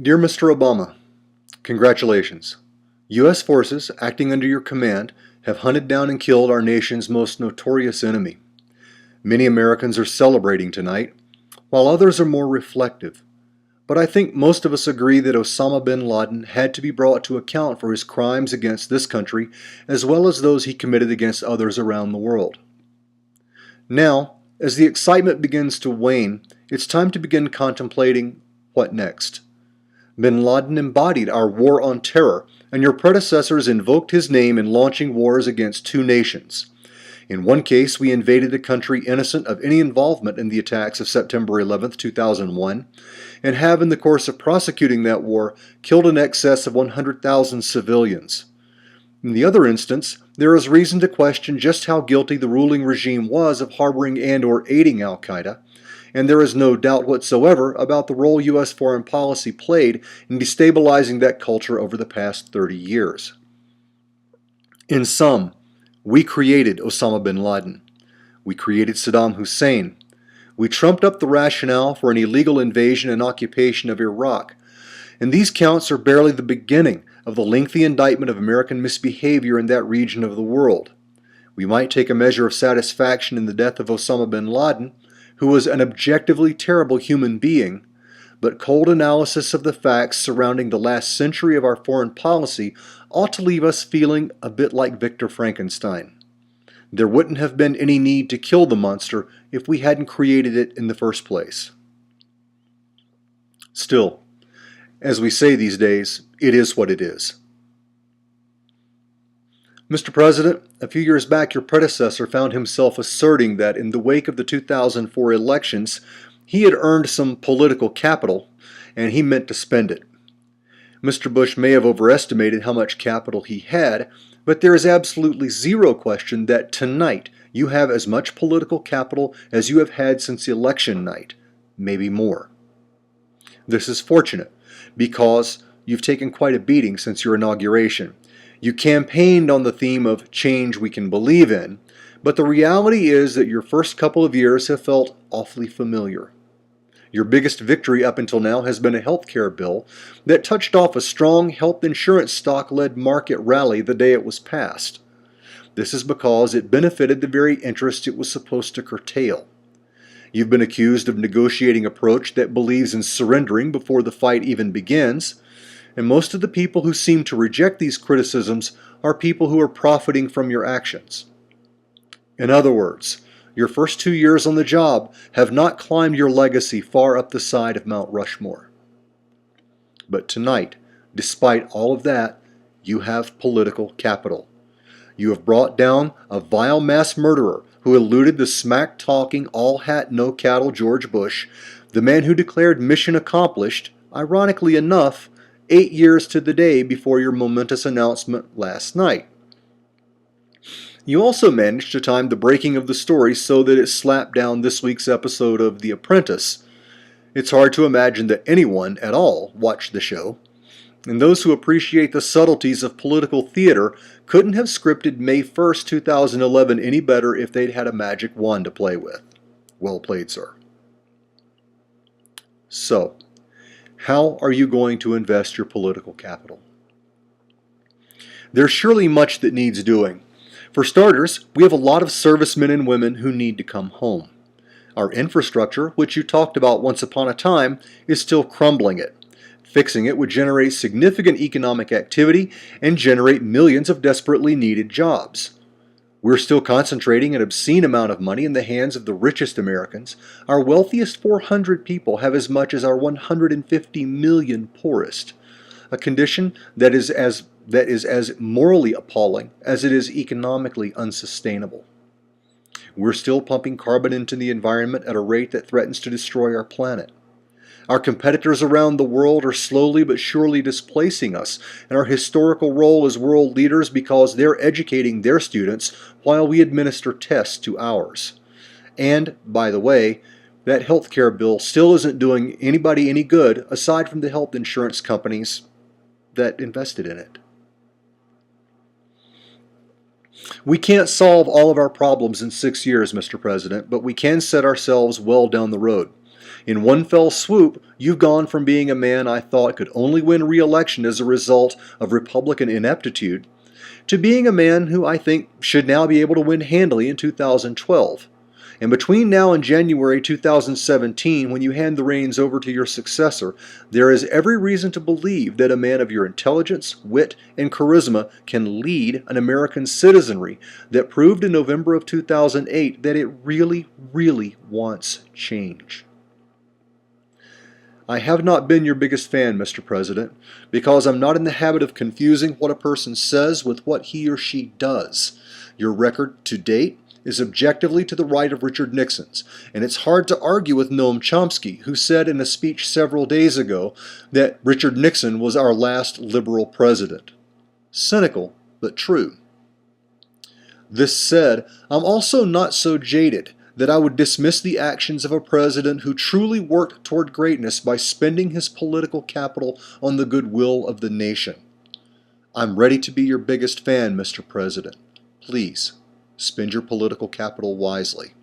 Dear Mr. Obama, congratulations. U.S. forces acting under your command have hunted down and killed our nation's most notorious enemy. Many Americans are celebrating tonight, while others are more reflective. But I think most of us agree that Osama bin Laden had to be brought to account for his crimes against this country, as well as those he committed against others around the world. Now, as the excitement begins to wane, it's time to begin contemplating what next. Bin Laden embodied our war on terror, and your predecessors invoked his name in launching wars against two nations. In one case, we invaded a country innocent of any involvement in the attacks of September 11, 2001, and have, in the course of prosecuting that war, killed in excess of 100,000 civilians. In the other instance, there is reason to question just how guilty the ruling regime was of harboring and/or aiding al-Qaeda, and there is no doubt whatsoever about the role U.S. foreign policy played in destabilizing that culture over the past 30 years. In sum, we created Osama bin Laden. We created Saddam Hussein. We trumped up the rationale for an illegal invasion and occupation of Iraq. And these counts are barely the beginning of the lengthy indictment of American misbehavior in that region of the world. We might take a measure of satisfaction in the death of Osama bin Laden, who was an objectively terrible human being, but cold analysis of the facts surrounding the last century of our foreign policy ought to leave us feeling a bit like Victor Frankenstein. There wouldn't have been any need to kill the monster if we hadn't created it in the first place. Still, as we say these days, it is what it is. Mr. President, a few years back your predecessor found himself asserting that in the wake of the 2004 elections, he had earned some political capital, and he meant to spend it. Mr. Bush may have overestimated how much capital he had, but there is absolutely zero question that tonight you have as much political capital as you have had since election night, maybe more. This is fortunate, because you've taken quite a beating since your inauguration. You campaigned on the theme of change we can believe in, but the reality is that your first couple of years have felt awfully familiar. Your biggest victory up until now has been a health care bill that touched off a strong health insurance stock-led market rally the day it was passed. This is because it benefited the very interests it was supposed to curtail. You've been accused of negotiating an approach that believes in surrendering before the fight even begins, and most of the people who seem to reject these criticisms are people who are profiting from your actions. In other words, your first 2 years on the job have not climbed your legacy far up the side of Mount Rushmore. But tonight, despite all of that, you have political capital. You have brought down a vile mass murderer who eluded the smack-talking, all-hat, no-cattle George Bush, the man who declared mission accomplished, ironically enough, 8 years to the day before your momentous announcement last night. You also managed to time the breaking of the story so that it slapped down this week's episode of The Apprentice. It's hard to imagine that anyone at all watched the show, and those who appreciate the subtleties of political theater couldn't have scripted May 1st, 2011 any better if they'd had a magic wand to play with. Well played, sir. So, how are you going to invest your political capital? There's surely much that needs doing. For starters, we have a lot of servicemen and women who need to come home. Our infrastructure, which you talked about once upon a time, is still crumbling it. Fixing it would generate significant economic activity and generate millions of desperately needed jobs. We're still concentrating an obscene amount of money in the hands of the richest Americans. Our wealthiest 400 people have as much as our 150 million poorest, a condition that is as morally appalling as it is economically unsustainable. We're still pumping carbon into the environment at a rate that threatens to destroy our planet. Our competitors around the world are slowly but surely displacing us in our historical role as world leaders because they're educating their students while we administer tests to ours. And, by the way, that health care bill still isn't doing anybody any good aside from the health insurance companies that invested in it. We can't solve all of our problems in 6 years, Mr. President, but we can set ourselves well down the road. In one fell swoop, you've gone from being a man I thought could only win re-election as a result of Republican ineptitude to being a man who I think should now be able to win handily in 2012. And between now and January 2017, when you hand the reins over to your successor, there is every reason to believe that a man of your intelligence, wit, and charisma can lead an American citizenry that proved in November of 2008 that it really, really wants change. I have not been your biggest fan, Mr. President, because I'm not in the habit of confusing what a person says with what he or she does. Your record to date is objectively to the right of Richard Nixon's, and it's hard to argue with Noam Chomsky, who said in a speech several days ago that Richard Nixon was our last liberal president. Cynical, but true. This said, I'm also not so jaded that I would dismiss the actions of a president who truly worked toward greatness by spending his political capital on the goodwill of the nation. I'm ready to be your biggest fan, Mr. President. Please, spend your political capital wisely.